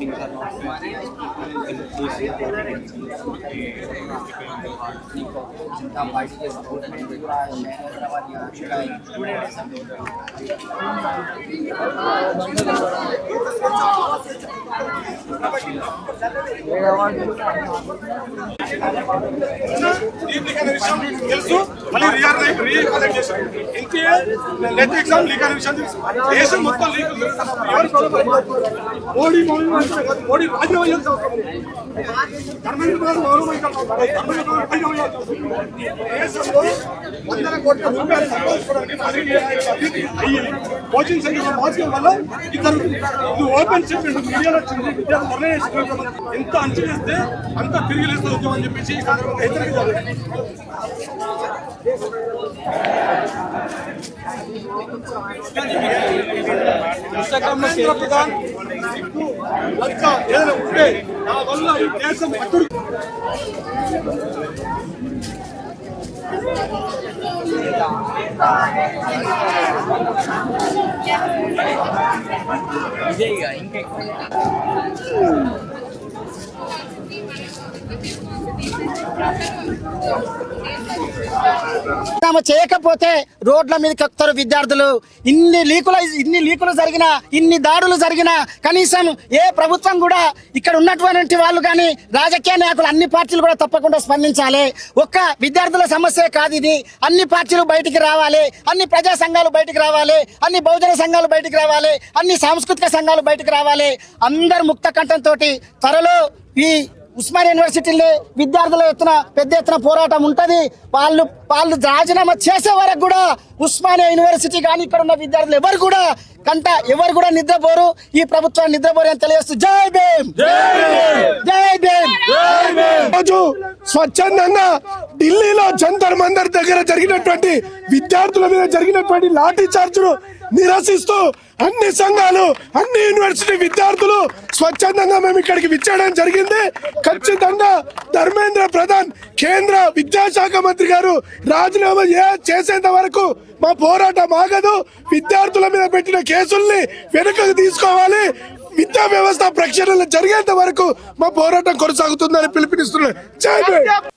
things are not తెలుసు మళ్ళీ recollect చేశారు నెట్ ఎగ్జామ్ లీక్ అనే విషయం తెలుసు దేశం మొత్తం లీక్ మోడీ మోడీ రాజీనామా దేశంలో వందల కోట్ల రూపాయలు సంపాదించుకోవడానికి కోచింగ్ సెంటర్ మార్చడం వల్ల ఇది ఓపెన్ చెప్పండి మీడియాలో వచ్చింది విద్యార్థులు నిర్ణయం ఎంత అంచనేస్తే అంత తిరిగి లేస్తే ఉద్యమం అని చెప్పేసి ఈ సందర్భంగా హెచ్చరిక ఏదైనా ఉంటే నా వల్ల ఈ దేశం అక్కడ చేయకపోతే రోడ్ల మీదకి ఎక్కుతారు విద్యార్థులు. ఇన్ని లీకులు జరిగినా, ఇన్ని దాడులు జరిగినా కనీసం ఏ ప్రభుత్వం కూడా ఇక్కడ ఉన్నటువంటి వాళ్ళు కానీ రాజకీయ నాయకులు అన్ని పార్టీలు కూడా తప్పకుండా స్పందించాలి. ఒక్క విద్యార్థుల సమస్య కాదు ఇది. అన్ని పార్టీలు బయటికి రావాలి, అన్ని ప్రజా సంఘాలు బయటికి రావాలి, అన్ని బహుజన సంఘాలు బయటికి రావాలి, అన్ని సాంస్కృతిక సంఘాలు బయటికి రావాలి. అందరు ముక్త కంఠంతో త్వరలో ఈ ఉస్మానియా యూనివర్సిటీలో విద్యార్థుల పెద్ద ఎత్తున పోరాటం ఉంటుంది. వాళ్ళు రాజీనామా చేసే వరకు కూడా ఉస్మానియా యూనివర్సిటీ కానీ ఇక్కడ ఉన్న విద్యార్థులు ఎవరు కూడా నిద్రపోరు. ఈ ప్రభుత్వం నిద్రపోరు అని తెలియజేస్తూ జై భీమ్, జై భీమ్. రోజు స్వచ్ఛందంగా ఢిల్లీలో జంతర్ మందర్ దగ్గర జరిగినటువంటి విద్యార్థుల మీద జరిగినటువంటి లాఠీ చార్జును నిరసిస్తూ అన్ని సంఘాలు, అన్ని యూనివర్సిటీ విద్యార్థులు స్వచ్ఛందంగా మేము ఇక్కడికి విచ్చేయడం జరిగింది. ఖచ్చితంగా ధర్మేంద్ర ప్రధాన్ కేంద్ర విద్యాశాఖ మంత్రి గారు రాజీనామా చేసేంత వరకు మా పోరాటం ఆగదు. విద్యార్థుల మీద పెట్టిన కేసుల్ని వెనుకకు తీసుకోవాలి. విద్యా వ్యవస్థ ప్రక్షాళన జరిగేంత వరకు మా పోరాటం కొనసాగుతుందని పిలుపునిస్తున్నారు. జై భీమ్.